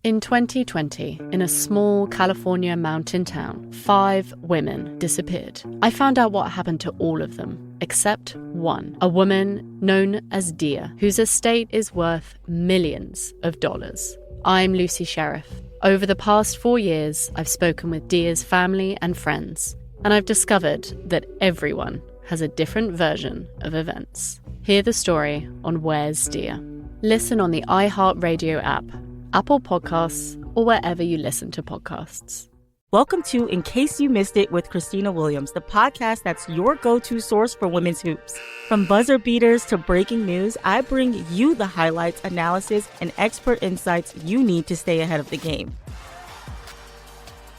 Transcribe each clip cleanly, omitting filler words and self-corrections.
In 2020, in a small California mountain town, 5 women disappeared. I found out what happened to all of them, except one, a woman known as Dia, whose estate is worth millions of dollars. I'm Lucy Sheriff. Over the past 4 years, I've spoken with Dia's family and friends, and I've discovered that everyone has a different version of events. Hear the story on Where's Dia? Listen on the iHeartRadio app, Apple Podcasts, or wherever you listen to podcasts. Welcome to In Case You Missed It with Christina Williams, the podcast that's your go-to source for women's hoops. From buzzer beaters to breaking news, I bring you the highlights, analysis, and expert insights you need to stay ahead of the game.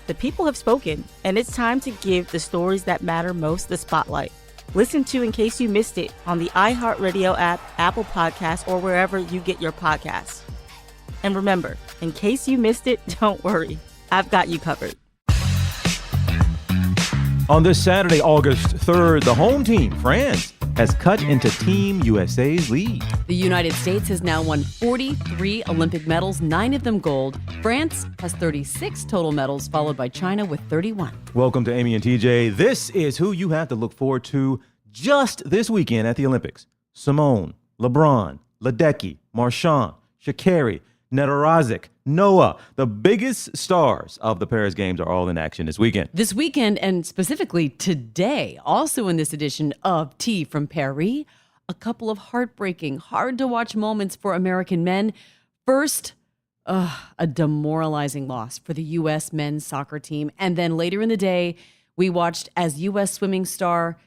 The people have spoken, and it's time to give the stories that matter most the spotlight. Listen to In Case You Missed It on the iHeartRadio app, Apple Podcasts, or wherever you get your podcasts. And remember, in case you missed it, don't worry. I've got you covered. On this Saturday, August 3rd, the home team, France, has cut into Team USA's lead. The United States has now won 43 Olympic medals, 9 of them gold. France has 36 total medals, followed by China with 31. Welcome to Amy and TJ. This is who you have to look forward to just this weekend at the Olympics. Simone, LeBron, Ledecky, Marchand, Sha'Carri, Nedorazic, Noah, the biggest stars of the Paris Games are all in action this weekend. This weekend, and specifically today, also in this edition of Tea from Paris, a couple of heartbreaking, hard-to-watch moments for American men. First, a demoralizing loss for the U.S. men's soccer team. And then later in the day, we watched as U.S. swimming star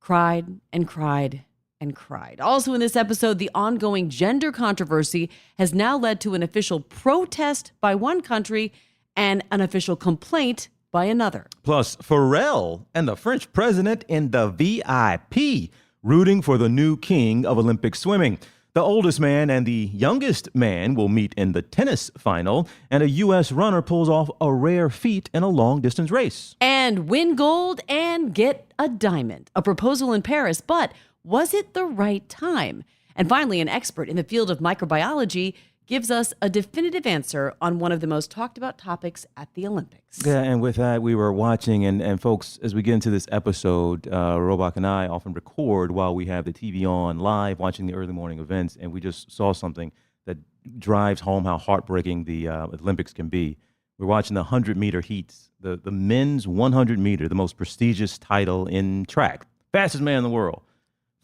cried and cried and cried. Also in this episode, the ongoing gender controversy has now led to an official protest by one country and an official complaint by another. Plus, Pharrell and the French president in the VIP, rooting for the new king of Olympic swimming. The oldest man and the youngest man will meet in the tennis final, and a U.S. runner pulls off a rare feat in a long-distance race. And win gold and get a diamond. A proposal in Paris, but was it the right time? And finally, an expert in the field of microbiology gives us a definitive answer on one of the most talked about topics at the Olympics. Yeah, and with that, we were watching, and folks, as we get into this episode, Robach and I often record while we have the TV on live, watching the early morning events, and we just saw something that drives home how heartbreaking the Olympics can be. We're watching the 100-meter heats, the men's 100-meter, the most prestigious title in track, fastest man in the world.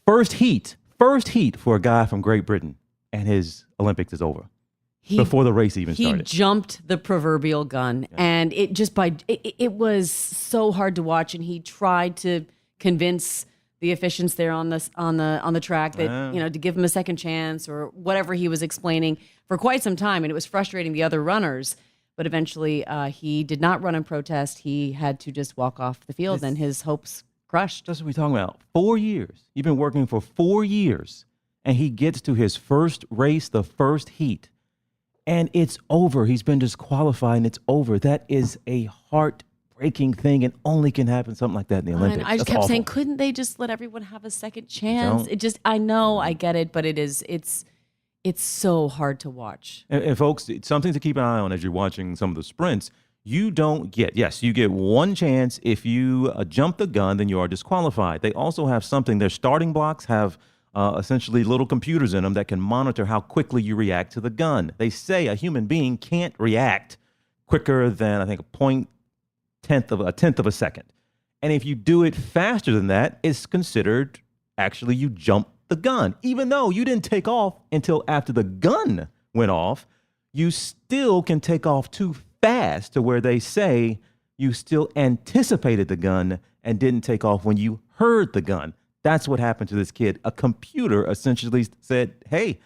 First heat for a guy from Great Britain, and his Olympics is over before the race even started. He jumped the proverbial gun, and it was so hard to watch. And he tried to convince the officiants there on the track that to give him a second chance or whatever he was explaining for quite some time, and it was frustrating the other runners. But eventually, he did not run in protest. He had to just walk off the field, and his hopes crushed. That's what we're talking about. 4 years. You've been working for 4 years, and he gets to his first race, the first heat, and it's over. He's been disqualified, and it's over. That is a heartbreaking thing, and only can happen something like that in the Olympics. I just kept saying, couldn't they just let everyone have a second chance? I know, I get it, but it's so hard to watch. And folks, it's something to keep an eye on as you're watching some of the sprints. You get one chance. If you jump the gun, then you are disqualified. They also have something, their starting blocks have essentially little computers in them that can monitor how quickly you react to the gun. They say a human being can't react quicker than, I think, a tenth of a second. And if you do it faster than that, it's considered actually you jumped the gun. Even though you didn't take off until after the gun went off, you still can take off too fast to where they say you still anticipated the gun and didn't take off when you heard the gun. That's what happened to this kid. A computer essentially said, hey,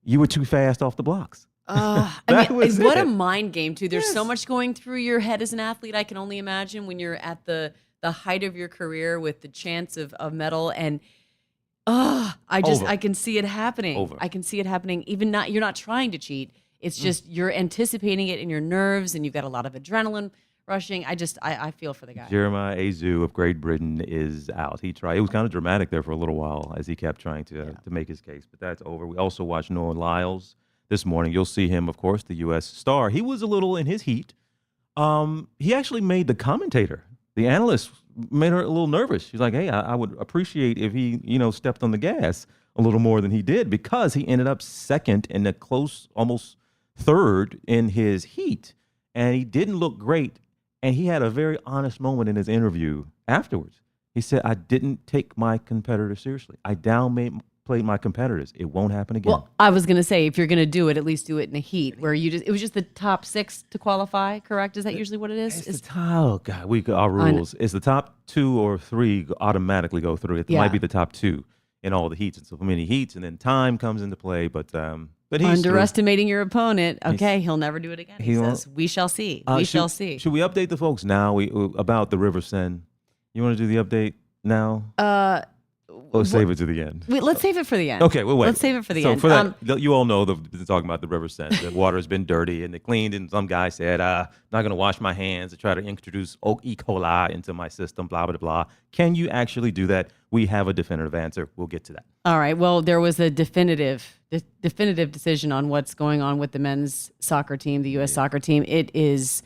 you were too fast off the blocks. What a mind game, too. There's so much going through your head as an athlete. I can only imagine when you're at the height of your career with the chance of medal. And I can see it happening. I can see it happening. You're not trying to cheat. It's just you're anticipating it in your nerves, and you've got a lot of adrenaline rushing. I feel for the guy. Jeremiah Azu of Great Britain is out. He tried. It was kind of dramatic there for a little while as he kept trying to make his case, but that's over. We also watched Noah Lyles, this morning. You'll see him, of course, the U.S. star. He was a little in his heat. He actually made the commentator, the analyst, made her a little nervous. She's like, hey, I would appreciate if he, stepped on the gas a little more than he did, because he ended up second in a close, almost third in his heat. And he didn't look great. And he had a very honest moment in his interview afterwards. He said, I didn't take my competitors seriously. I downplayed my competitors. It won't happen again. Well, I was going to say, if you're going to do it, at least do it in a heat where it was just the top 6 to qualify, correct? Is that usually what it is? It's the top, oh God, our rules. It's the top 2 or 3 automatically go through. It might be the top 2 in all the heats. It's so many heats, and then time comes into play. But he's underestimating your opponent. Okay, he'll never do it again. He says, we shall see. We shall see. Should we update the folks now about the River Seine? You want to do the update now? Or save it to the end? Let's save it for the end. Okay, we'll wait. Let's save it for the end. For that, you all know they're talking about the River Seine. The water has been dirty and they cleaned, and some guy said, I'm not going to wash my hands to try to introduce E. coli into my system, blah, blah, blah. Can you actually do that? We have a definitive answer. We'll get to that. All right. Well, there was a definitive decision on what's going on with the men's soccer team, the U.S. soccer team. It is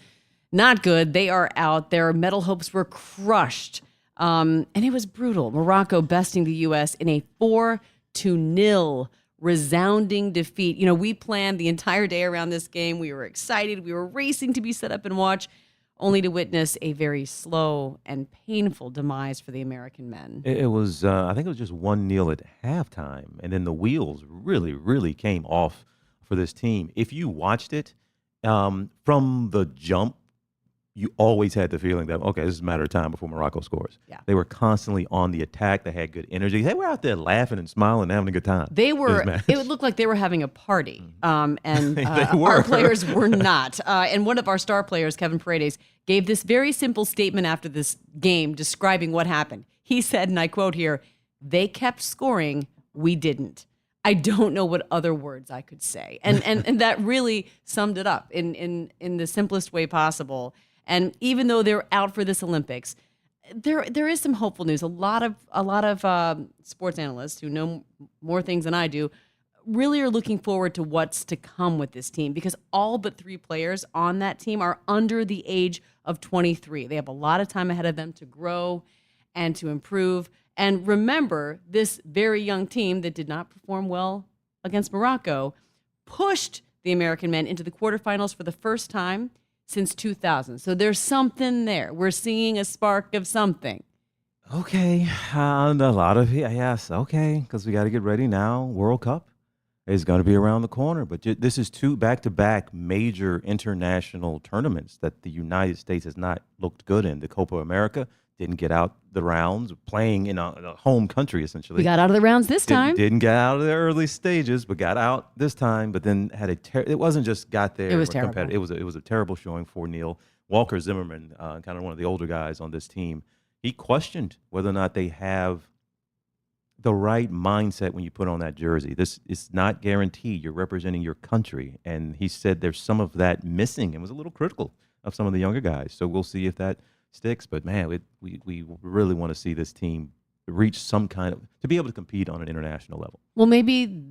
not good. They are out. Their medal hopes were crushed. And it was brutal. Morocco besting the U.S. in a 4-0 resounding defeat. We planned the entire day around this game. We were excited. We were racing to be set up and watch, only to witness a very slow and painful demise for the American men. It was, I think it was just 1-0 at halftime. And then the wheels really, really came off for this team. If you watched it from the jump, you always had the feeling that, okay, this is a matter of time before Morocco scores. Yeah. They were constantly on the attack. They had good energy. They were out there laughing and smiling and having a good time. They were, it would look like they were having a party. And were. Our players were not. And one of our star players, Kevin Paredes, gave this very simple statement after this game describing what happened. He said, and I quote here, "They kept scoring, we didn't." I don't know what other words I could say. And that really summed it up in the simplest way possible. And even though they're out for this Olympics, there is some hopeful news. A lot of sports analysts who know more things than I do really are looking forward to what's to come with this team, because all but 3 players on that team are under the age of 23. They have a lot of time ahead of them to grow and to improve. And remember, this very young team that did not perform well against Morocco pushed the American men into the quarterfinals for the first time since 2000. So there's something there. We're seeing a spark of something. Okay. A lot of, yes, okay, because we got to get ready now. World Cup is going to be around the corner. But this is 2 back-to-back major international tournaments that the United States has not looked good in. The Copa America didn't get out the rounds, playing in a home country, essentially. We got out of the rounds this time. Didn't get out of the early stages, but got out this time. But then had it wasn't just got there. It was terrible. It was a terrible showing for Neil. Walker Zimmerman, kind of one of the older guys on this team, he questioned whether or not they have the right mindset when you put on that jersey. This is not guaranteed. You're representing your country. And he said there's some of that missing, and was a little critical of some of the younger guys. So we'll see if that sticks. But man, we really want to see this team reach some kind of, to be able to compete on an international level. Well, maybe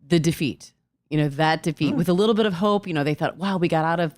the defeat, that defeat with a little bit of hope. They thought, wow, we got out of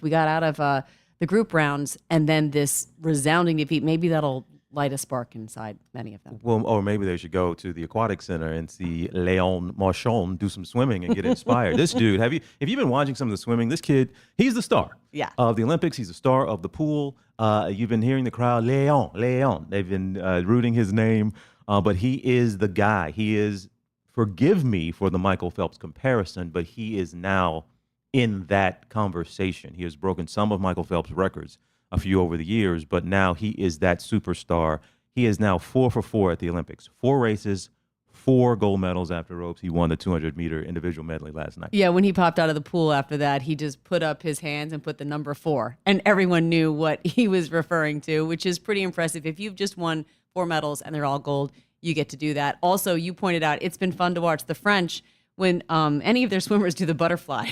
the group rounds, and then this resounding defeat. Maybe that'll light a spark inside many of them. Well, or maybe they should go to the aquatic center and see Marchand do some swimming and get inspired. This dude, if you've been watching some of the swimming, this kid, he's the star of the Olympics. He's the star of the pool. You've been hearing the crowd, Leon. They've been rooting his name, but he is the guy. He is, forgive me for the Michael Phelps comparison, but he is now in that conversation. He has broken some of Michael Phelps' records, a few over the years, but now he is that superstar. He is now 4 for 4 at the Olympics. 4 races, 4 gold medals after ropes. He won the 200-meter individual medley last night. Yeah, when he popped out of the pool after that, he just put up his hands and put the number 4. And everyone knew what he was referring to, which is pretty impressive. If you've just won 4 medals and they're all gold, you get to do that. Also, you pointed out, it's been fun to watch the French when any of their swimmers do the butterfly,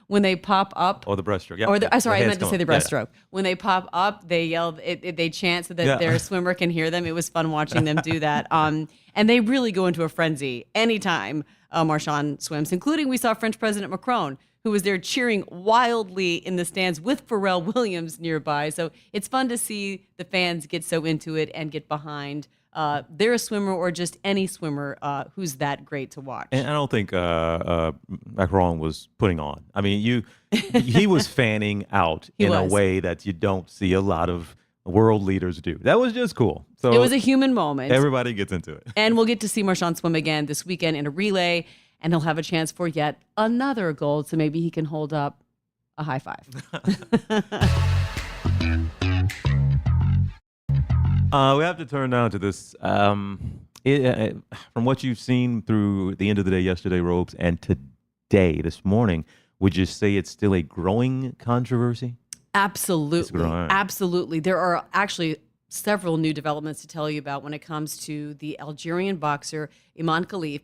when they pop up. Or the breaststroke. Yeah. Or I meant to say the breaststroke. Yeah. When they pop up, they yell, they chant so that their swimmer can hear them. It was fun watching them do that. And they really go into a frenzy anytime Marchand swims, including we saw French President Macron, who was there cheering wildly in the stands with Pharrell Williams nearby. So it's fun to see the fans get so into it and get behind their swimmer or just any swimmer who's that great to watch. And I don't think Macron was putting on. I mean, he was fanning out a way that you don't see a lot of world leaders do. That was just cool. So it was a human moment. Everybody gets into it. And we'll get to see Marchand swim again this weekend in a relay, and he'll have a chance for yet another gold, so maybe he can hold up a high five. We have to turn now to this. From what you've seen through the end of the day yesterday, Robes, and today, this morning, would you say it's still a growing controversy? Absolutely. Absolutely. There are actually several new developments to tell you about when it comes to the Algerian boxer, Iman Khalif.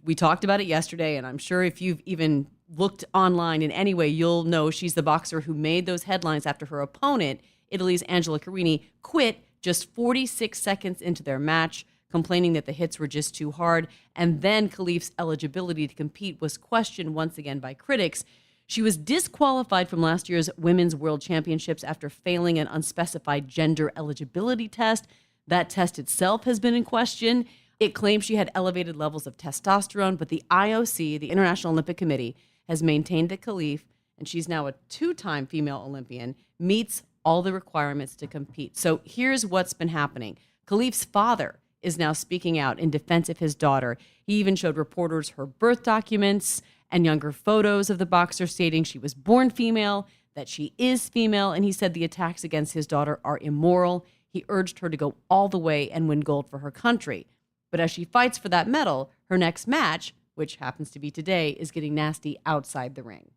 We talked about it yesterday, and I'm sure if you've even looked online in any way, you'll know she's the boxer who made those headlines after her opponent, Italy's Angela Carini, quit just 46 seconds into their match, complaining that the hits were just too hard. And then Khalif's eligibility to compete was questioned once again by critics. She was disqualified from last year's Women's World Championships after failing an unspecified gender eligibility test. That test itself has been in question. It claims she had elevated levels of testosterone, but the IOC, the International Olympic Committee, has maintained that Khalif, and she's now a two-time female Olympian, meets all the requirements to compete. So here's what's been happening. Khalif's father is now speaking out in defense of his daughter. He even showed reporters her birth documents and younger photos of the boxer, stating she was born female, that she is female, and he said the attacks against his daughter are immoral. He urged her to go all the way and win gold for her country. But as she fights for that medal, her next match, which happens to be today, is getting nasty outside the ring.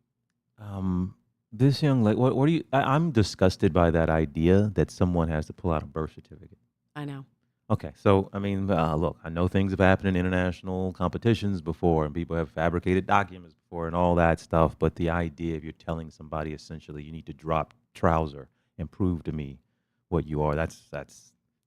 This young lady, what do you? I'm disgusted by that idea that someone has to pull out a birth certificate. I know. Okay, so I mean, look, I know things have happened in international competitions before, and people have fabricated documents before, and all that stuff. But the idea of you're telling somebody essentially you need to drop trouser and prove to me what you are, that's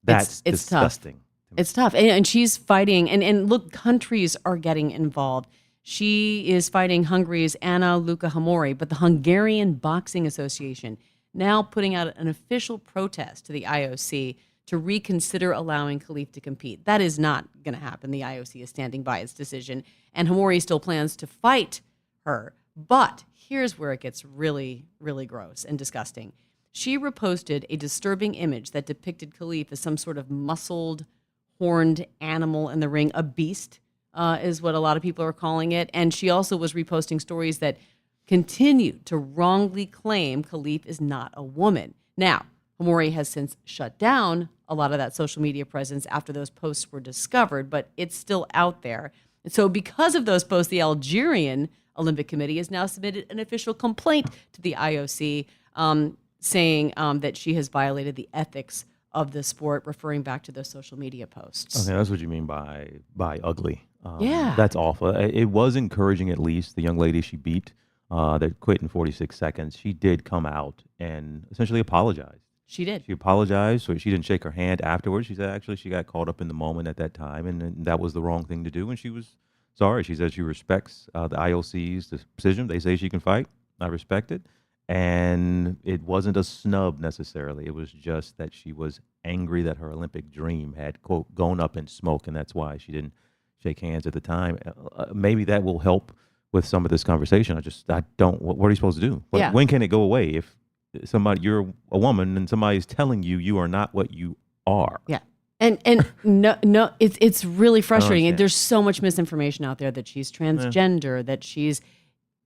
it's disgusting. Tough. It's tough, and she's fighting. And look, countries are getting involved. She is fighting Hungary's Anna Luka-Hamori, but the Hungarian Boxing Association now putting out an official protest to the IOC to reconsider allowing Khalif to compete. That is not going to happen. The IOC is standing by its decision, and Hamori still plans to fight her. But here's where it gets really, really gross and disgusting. She reposted a disturbing image that depicted Khalif as some sort of muscled, horned animal in the ring, a beast, is what a lot of people are calling it. And she also was reposting stories that continue to wrongly claim Khalif is not a woman. Now, Hamori has since shut down a lot of that social media presence after those posts were discovered, but it's still out there. And so because of those posts, the Algerian Olympic Committee has now submitted an official complaint to the IOC saying that she has violated the ethics of the sport, referring back to those social media posts. Okay, that's what you mean by ugly. Yeah. That's awful. It was encouraging, at least, the young lady she beat that quit in 46 seconds. She did come out and essentially apologize. She did. She apologized, so she didn't shake her hand afterwards. She said actually she got caught up in the moment at that time, and that was the wrong thing to do, and she was sorry. She said she respects the IOC's decision. They say she can fight. I respect it. And it wasn't a snub necessarily. It was just that she was angry that her Olympic dream had, quote, gone up in smoke, and that's why she didn't shake hands at the time. Maybe that will help with some of this conversation. I don't, what are you supposed to do? Yeah. When can it go away if you're a woman and somebody's telling you are not what you are? Yeah. And no, it's really frustrating. understand. There's so much misinformation out there that she's transgender, that she's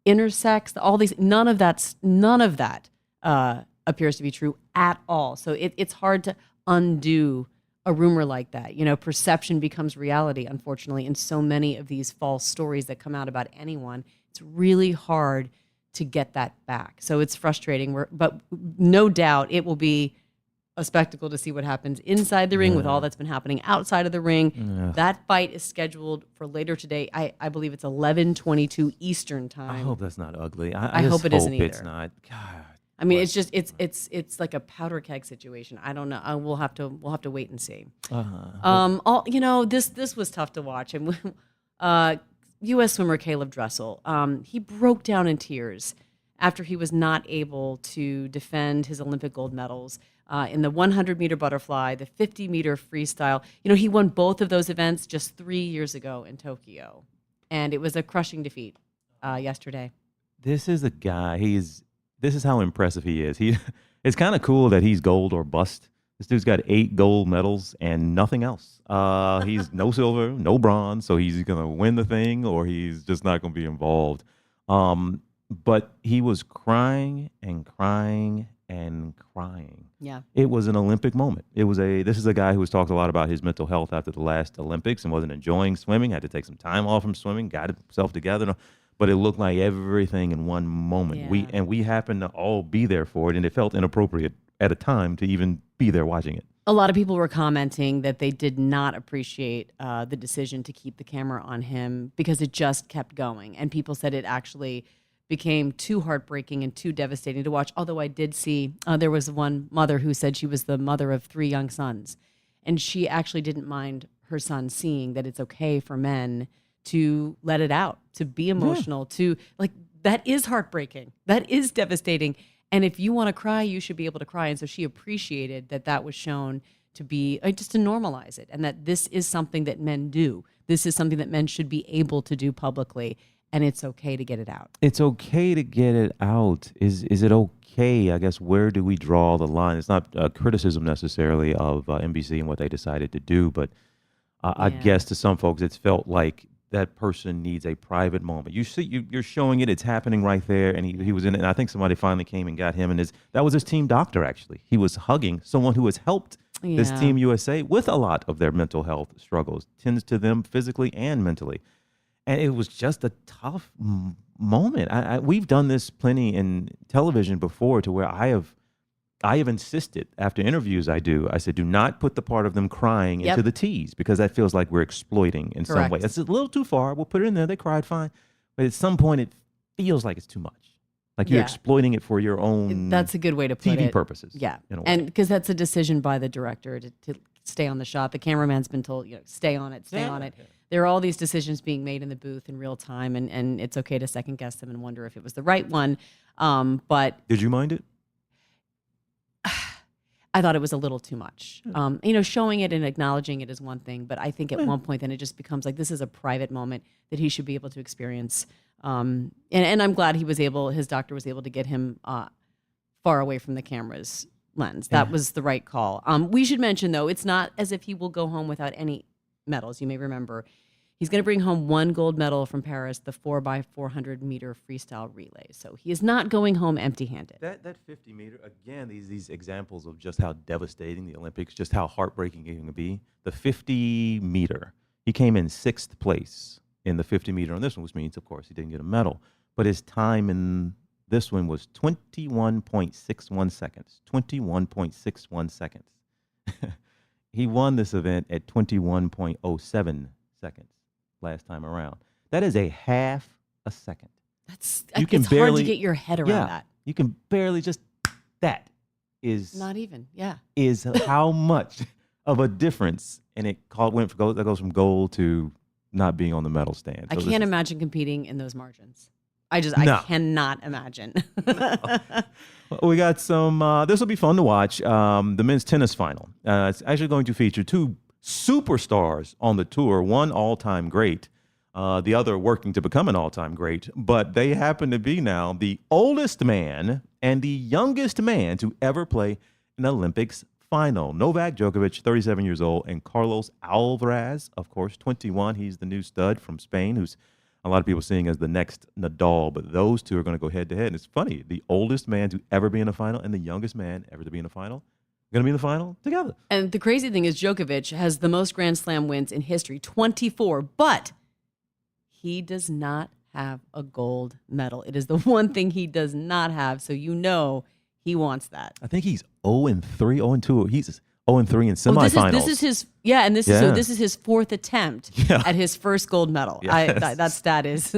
intersex, all these, none of that appears to be true at all. So it's hard to undo a rumor like that. You know, perception becomes reality, unfortunately, in so many of these false stories that come out about anyone. It's really hard to get that back. So it's frustrating. But no doubt it will be a spectacle to see what happens inside the ring with all that's been happening outside of the ring. Yeah. That fight is scheduled for later today. I believe it's 11:22 Eastern time. I hope that's not ugly. I just hope it isn't It's either. not. God. I mean, it's just it's like a powder keg situation. I don't know. We'll have to wait and see. This was tough to watch, and U.S. swimmer Caleb Dressel. He broke down in tears after he was not able to defend his Olympic gold medals in the 100-meter butterfly, the 50-meter freestyle. He won both of those events just 3 years ago in Tokyo, and it was a crushing defeat yesterday. This is a guy. This is how impressive he is. It's kind of cool that he's gold or bust. This dude's got 8 gold medals and nothing else. He's no silver, no bronze, so he's going to win the thing or he's just not going to be involved. But he was crying and crying and crying. Yeah. It was an Olympic moment. This is a guy who has talked a lot about his mental health after the last Olympics and wasn't enjoying swimming, had to take some time off from swimming, got himself together. But it looked like everything in one moment. Yeah. We happened to all be there for it, and it felt inappropriate at a time to even be there watching it. A lot of people were commenting that they did not appreciate the decision to keep the camera on him because it just kept going. And people said it actually became too heartbreaking and too devastating to watch. Although I did see, there was one mother who said she was the mother of 3 young sons. And she actually didn't mind her son seeing that it's okay for men to let it out, to be emotional, to that is heartbreaking. That is devastating. And if you want to cry, you should be able to cry. And so she appreciated that was shown to be just to normalize it and that this is something that men do. This is something that men should be able to do publicly. And it's okay to get it out. It's okay to get it out. Is it okay? I guess where do we draw the line? It's not a criticism necessarily of NBC and what they decided to do, but I guess to some folks it's felt like that person needs a private moment. You see, you're showing it. It's happening right there, and he was in it. And I think somebody finally came and got him. And that was his team doctor. Actually, he was hugging someone who has helped this Team USA with a lot of their mental health struggles, tends to them physically and mentally. And it was just a tough moment. We've done this plenty in television before, to where I have insisted after interviews I said, do not put the part of them crying into the tease, because that feels like we're exploiting in some way. It's a little too far. We'll put it in there. They cried fine. But at some point it feels like it's too much. Like you're exploiting it for your own That's a good way to put TV it. purposes. Yeah. And because that's a decision by the director to stay on the shot. The cameraman's been told, stay on it, stay on it. Yeah. There are all these decisions being made in the booth in real time, and it's okay to second guess them and wonder if it was the right one. But did you mind it? I thought it was a little too much. Showing it and acknowledging it is one thing, but I think at one point then it just becomes like this is a private moment that he should be able to experience. And I'm glad his doctor was able to get him far away from the camera's lens. That was the right call. We should mention, though, it's not as if he will go home without any medals. You may remember he's going to bring home 1 gold medal from Paris, the 4x400 meter freestyle relay. So he is not going home empty-handed. That 50 meter, again, these examples of just how devastating the Olympics, just how heartbreaking it can be. The 50 meter, he came in 6th place in the 50 meter on this one, which means, of course, he didn't get a medal. But his time in this one was 21.61 seconds. 21.61 seconds. He won this event at 21.07 seconds last time around. That is a half a second. It's hard to get your head around that. You can barely that is not even, is how much of a difference. And that goes from gold to not being on the medal stand. So I can't imagine competing in those margins. I cannot imagine. We got some, this will be fun to watch. The men's tennis final. It's actually going to feature 2 superstars on the tour, one all-time great, the other working to become an all-time great. But they happen to be now the oldest man and the youngest man to ever play an Olympics final. Novak Djokovic, 37 years old, and Carlos Alcaraz, of course, 21. He's the new stud from Spain, who's a lot of people seeing as the next Nadal, but those two are going to go head-to-head. And it's funny, the oldest man to ever be in a final and the youngest man ever to be in a final are going to be in the final together. And the crazy thing is Djokovic has the most Grand Slam wins in history, 24, but he does not have a gold medal. It is the one thing he does not have, so he wants that. I think he's 0-3, 0-2. He's 0-3 in semifinals. This is his so this is his 4th attempt at his first gold medal. Yes. That stat is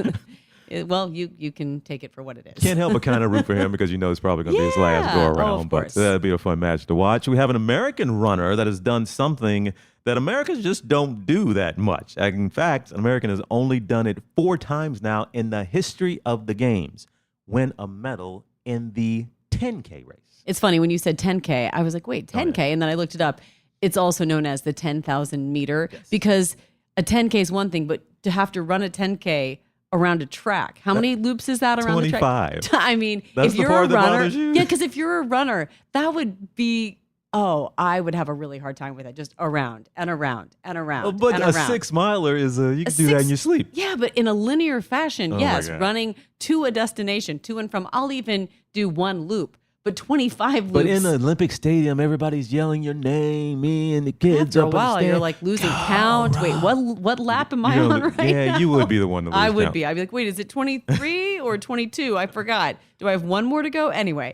Well, you can take it for what it is. Can't help but kind of root for him because you know it's probably going to be his last go around. of But course. that'll be a fun match to watch. We have an American runner that has done something that Americans just don't do that much. In fact, an American has only done it 4 times now in the history of the games. Win a medal in the 10K race. It's funny when you said 10K, I was like, wait, 10K? And then I looked it up. It's also known as the 10,000 meter because a 10K is one thing, but to have to run a 10K around a track, how many loops is that around 25. the track? I mean, That's if the you're part a that runner, bothers you? yeah, because if you're a runner, that would be, I would have a really hard time with that. Just around and around and around. But and a around. 6-miler is you can do that in six- your sleep. Yeah, but in a linear fashion, my yes, God. running to a destination, to and from. I'll even do one loop, but 25 loops. But in the Olympic Stadium, everybody's yelling your name, me and the kids After a up in the while, you're stand. like losing count. Wait, what lap am I You know, on right now? yeah, you would be the one to lose I would count. be. I'd be like, wait, is it 23 or 22? I forgot. Do I have one more to go? Anyway,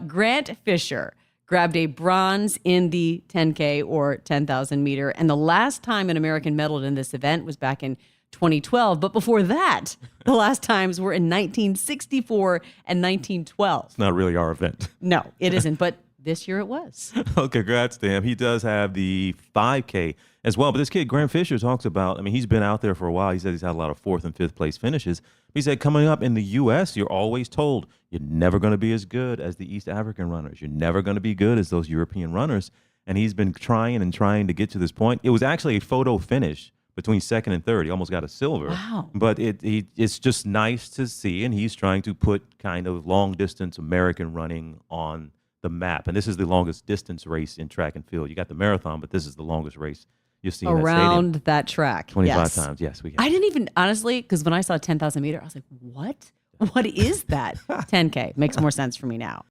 Grant Fisher grabbed a bronze in the 10K or 10,000 meter. And the last time an American medaled in this event was back in 2012. But before that, the last times were in 1964 and 1912. It's not really our event. No, it isn't. But this year it was. Oh, congrats to him. He does have the 5K as well. But this kid, Grant Fisher, talks about, I mean, he's been out there for a while. He said he's had a lot of 4th and 5th place finishes. He said coming up in the U.S., you're always told you're never going to be as good as the East African runners. You're never going to be good as those European runners. And he's been trying to get to this point. It was actually a photo finish between 2nd and 3rd. He almost got a silver. Wow. But it's just nice to see. And he's trying to put kind of long distance American running on the map. And this is the longest distance race in track and field. You got the marathon, but this is the longest race you'll see in that stadium. Around that track. 25 yes. times. Yes, we I have. didn't even, honestly, because when I saw 10,000 meter, I was like, what? What is that? 10K. Makes more sense for me now.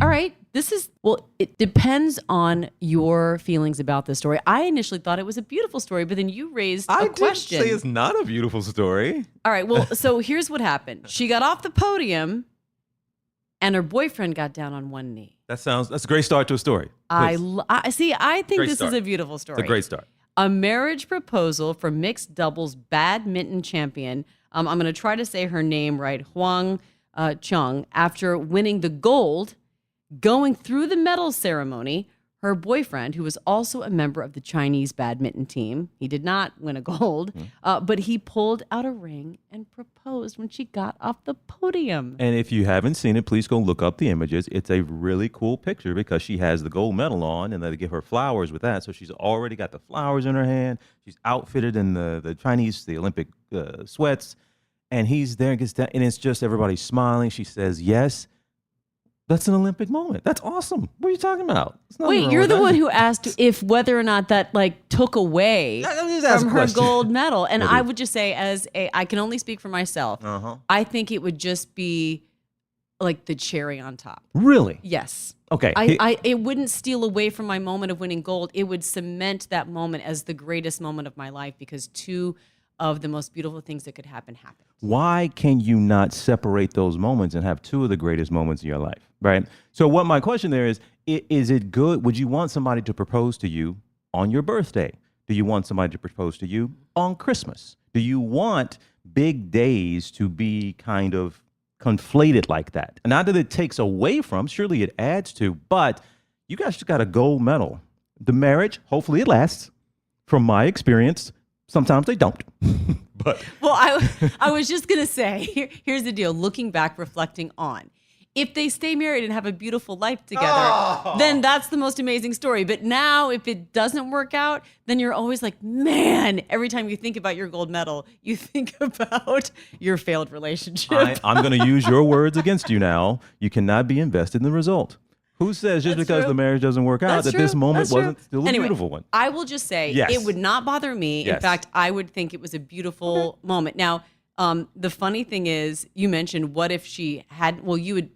All right. It depends on your feelings about this story. I initially thought it was a beautiful story, but then you raised a question. I didn't say it's not a beautiful story. All right. Well, so here's what happened. She got off the podium and her boyfriend got down on one knee. That's a great start to a story. I think Great this start. is a beautiful story. It's a great start. A marriage proposal for mixed doubles badminton champion. I'm going to try to say her name right. Huang Chung. After winning the gold, going through the medal ceremony, her boyfriend, who was also a member of the Chinese badminton team, he did not win a gold, but he pulled out a ring and proposed when she got off the podium. And if you haven't seen it, please go look up the images. It's a really cool picture because she has the gold medal on, and they give her flowers with that. So she's already got the flowers in her hand. She's outfitted in the Olympic sweats, and he's there and gets down, and it's just everybody smiling. She says yes. That's an Olympic moment. That's awesome. What are you talking about? Wait, you're the one who asked if whether or not that took away from her gold medal. And I would just say, I can only speak for myself. I think it would just be like the cherry on top. Really? Yes. Okay. It wouldn't steal away from my moment of winning gold. It would cement that moment as the greatest moment of my life because two of the most beautiful things that could happen happened. Why can you not separate those moments and have two of the greatest moments in your life, right? So what my question there is it good? Would you want somebody to propose to you on your birthday? Do you want somebody to propose to you on Christmas? Do you want big days to be kind of conflated like that? And not that it takes away from, surely it adds to, but you guys just got a gold medal. The marriage, hopefully it lasts. From my experience, sometimes they don't. But well, I was just going to say, here's the deal. Looking back, reflecting on, if they stay married and have a beautiful life together, then that's the most amazing story. But now if it doesn't work out, then you're always like, man, every time you think about your gold medal, you think about your failed relationship. I'm going to use your words against you now. You cannot be invested in the result. Who says just because the marriage doesn't work out that this moment wasn't still a beautiful one? I will just say it would not bother me. Yes. In fact, I would think it was a beautiful moment. Now, the funny thing is, you mentioned what if she had, you had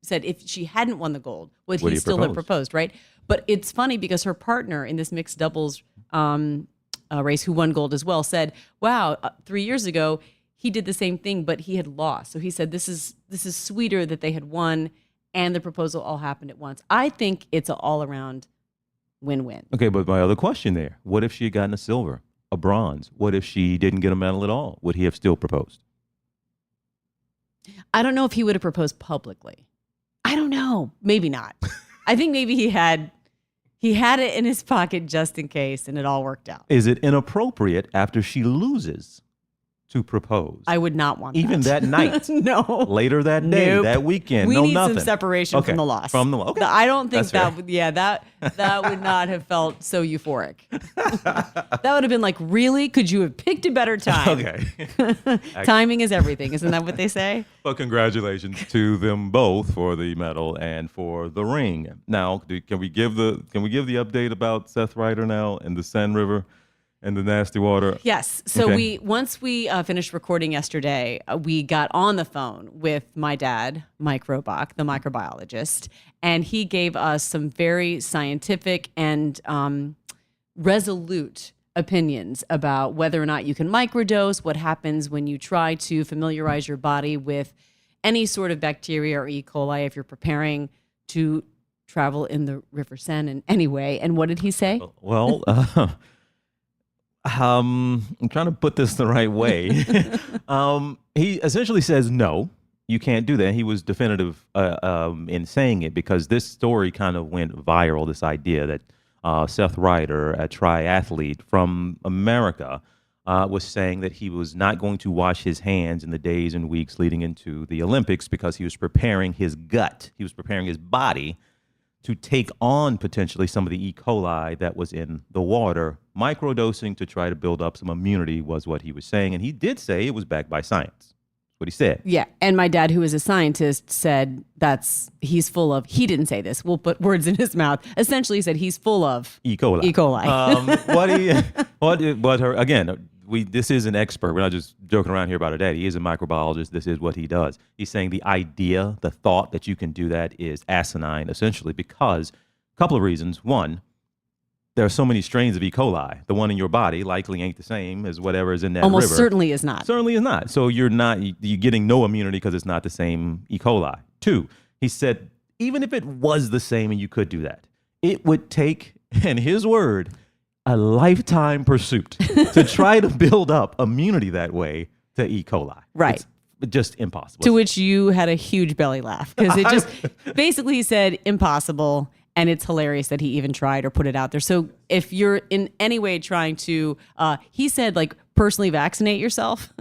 said if she hadn't won the gold, would he still have proposed, right? But it's funny because her partner in this mixed doubles race, who won gold as well, said, wow, 3 years ago, he did the same thing, but he had lost. So he said, this is sweeter that they had won and the proposal all happened at once. I think it's an all-around win-win. Okay, but my other question there, what if she had gotten a silver, a bronze? What if she didn't get a medal at all? Would he have still proposed? I don't know if he would have proposed publicly. I don't know. Maybe not. I think maybe he had it in his pocket just in case, and it all worked out. Is it inappropriate after she loses to propose? I would not want even that night. No. Later that day, that weekend. We need nothing. some separation from the loss. Okay. I don't think that would. Yeah, that would not have felt so euphoric. That would have been like, really? Could you have picked a better time? Okay. Timing is everything. Isn't that what they say? Well, congratulations to them both for the medal and for the ring. Now, can we give the update about Seth Ryder now and the San River? And the nasty water. Yes. So once we finished recording yesterday, we got on the phone with my dad, Mike Robach, the microbiologist, and he gave us some very scientific and resolute opinions about whether or not you can microdose, what happens when you try to familiarize your body with any sort of bacteria or E. coli if you're preparing to travel in the River Seine in any way. And what did he say? Well, I'm trying to put this the right way. He essentially says, no, you can't do that. He was definitive in saying it because this story kind of went viral, this idea that Seth Ryder, a triathlete from America, was saying that he was not going to wash his hands in the days and weeks leading into the Olympics because he was preparing his gut. He was preparing his body to take on potentially some of the E. coli that was in the water. Microdosing to try to build up some immunity was what he was saying. And he did say it was backed by science. What he said. Yeah. And my dad, who is a scientist, said he's full of, he didn't say this, we'll put words in his mouth. Essentially he said he's full of E. coli. E. coli. Again, this is an expert. We're not just joking around here about it. He is a microbiologist. This is what he does. He's saying the idea, the thought that you can do that is asinine, essentially, because a couple of reasons. One, there are so many strains of E. coli. The one in your body likely ain't the same as whatever is in that Almost river. certainly is not. Certainly is not. So you're getting no immunity because it's not the same E. coli. Two, he said, even if it was the same and you could do that, it would take, in his word, a lifetime pursuit to try to build up immunity that way to E. coli. Right. It's just impossible. To which you had a huge belly laugh because it just basically said impossible. And it's hilarious that he even tried or put it out there. So if you're in any way trying to, he said, like, personally vaccinate yourself,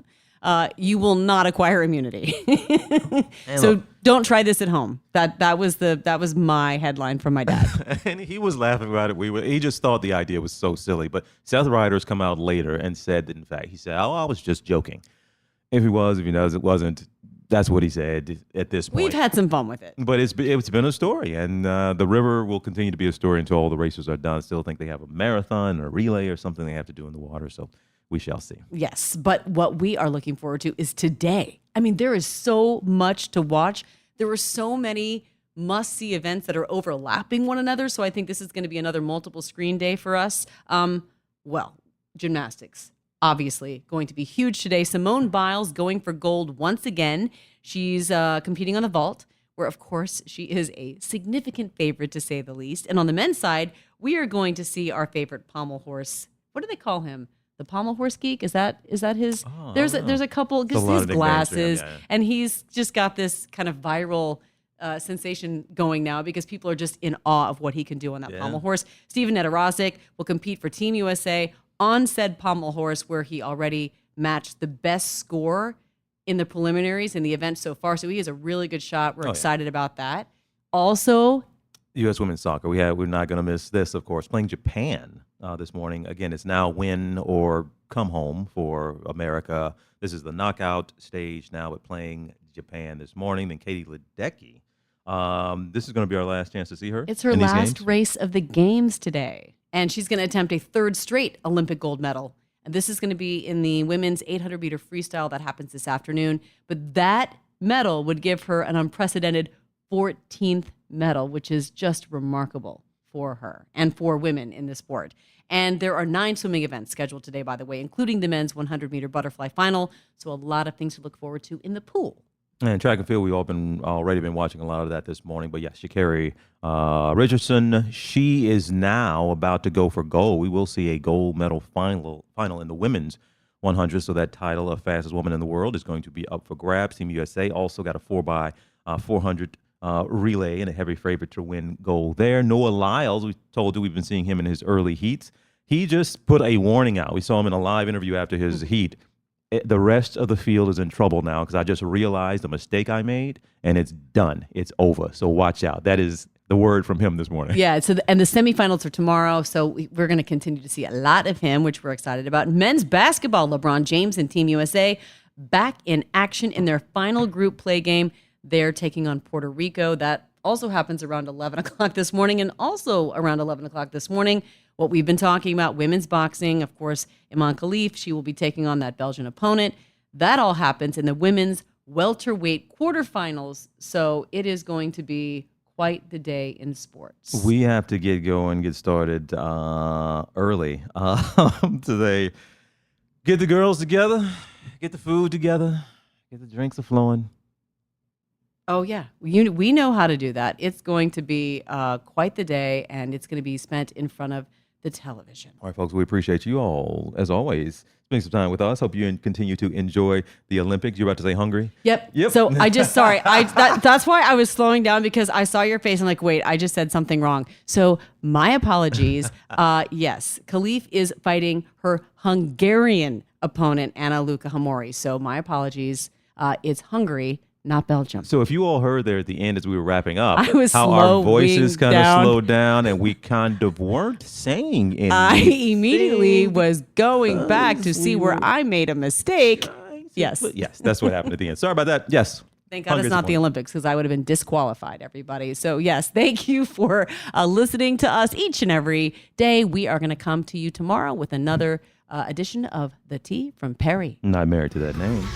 you will not acquire immunity. So don't try this at home. That was my headline from my dad. And he was laughing about it. He just thought the idea was so silly. But Seth Ryder's come out later and said that, in fact, he said, "Oh, I was just joking." If he was, if he knows it wasn't, that's what he said at this point. We've had some fun with it. But it's been a story, and the river will continue to be a story until all the races are done. I still think they have a marathon or a relay or something they have to do in the water, so we shall see. Yes, but what we are looking forward to is today. I mean, there is so much to watch. There were so many must-see events that are overlapping one another, so I think this is going to be another multiple screen day for us. Well, gymnastics. Obviously going to be huge today. Simone Biles going for gold once again. She's competing on the vault, where, of course, she is a significant favorite, to say the least. And on the men's side, we are going to see our favorite pommel horse. What do they call him? The pommel horse geek? Is that his? Oh, there's a couple, just his glasses, yeah. and he's just got this kind of viral sensation going now because people are just in awe of what he can do on that pommel horse. Steven Nedorosik will compete for Team USA on said pommel horse, where he already matched the best score in the preliminaries in the event so far. So he is a really good shot. We're excited about that. Also, U.S. women's soccer. We're not going to miss this, of course. Playing Japan this morning. Again, it's now win or come home for America. This is the knockout stage now, but playing Japan this morning. Then Katie Ledecky. This is going to be our last chance to see her. It's her last race of the games today. And she's going to attempt a third straight Olympic gold medal. And this is going to be in the women's 800-meter freestyle that happens this afternoon. But that medal would give her an unprecedented 14th medal, which is just remarkable for her and for women in the sport. And there are 9 swimming events scheduled today, by the way, including the men's 100-meter butterfly final. So a lot of things to look forward to in the pool. And track and field, we've already been watching a lot of that this morning. But yes, Sha'Carri Richardson, she is now about to go for gold. We will see a gold medal final in the women's 100. So that title of fastest woman in the world is going to be up for grabs. Team USA also got a 4x400 relay and a heavy favorite to win gold there. Noah Lyles, we told you we've been seeing him in his early heats. He just put a warning out. We saw him in a live interview after his heat. The rest of the field is in trouble now because I just realized the mistake I made, and it's done. It's over. So watch out. That is the word from him this morning. Yeah. So and the semifinals are tomorrow. So we're going to continue to see a lot of him, which we're excited about. Men's basketball, LeBron James and Team USA back in action in their final group play game. They're taking on Puerto Rico. That also happens around 11 o'clock this morning, and also around 11 o'clock this morning, what we've been talking about, women's boxing. Of course, Iman Khalif, she will be taking on that Belgian opponent. That all happens in the women's welterweight quarterfinals. So it is going to be quite the day in sports. We have to get started early today. Get the girls together, get the food together, get the drinks flowing. Oh, yeah. We know how to do that. It's going to be quite the day, and it's going to be spent in front of the television. All right, folks, we appreciate you all, as always, spending some time with us. Hope you continue to enjoy the Olympics. You're about to say hungry? Yep. So that's why I was slowing down, because I saw your face. I'm like, wait, I just said something wrong. So my apologies. Yes, Khalif is fighting her Hungarian opponent, Anna Luka Hamori. So my apologies. It's Hungary, not Belgium. So if you all heard there at the end as we were wrapping up, I was how our voices kind of slowed down and we kind of weren't saying anything. I immediately was going back to see where I made a mistake. Yes. Yes, that's what happened at the end. Sorry about that. Yes. Thank God it's not the Olympics, because I would have been disqualified, everybody. So yes, thank you for listening to us each and every day. We are going to come to you tomorrow with another edition of The Tea from Perry. Not married to that name.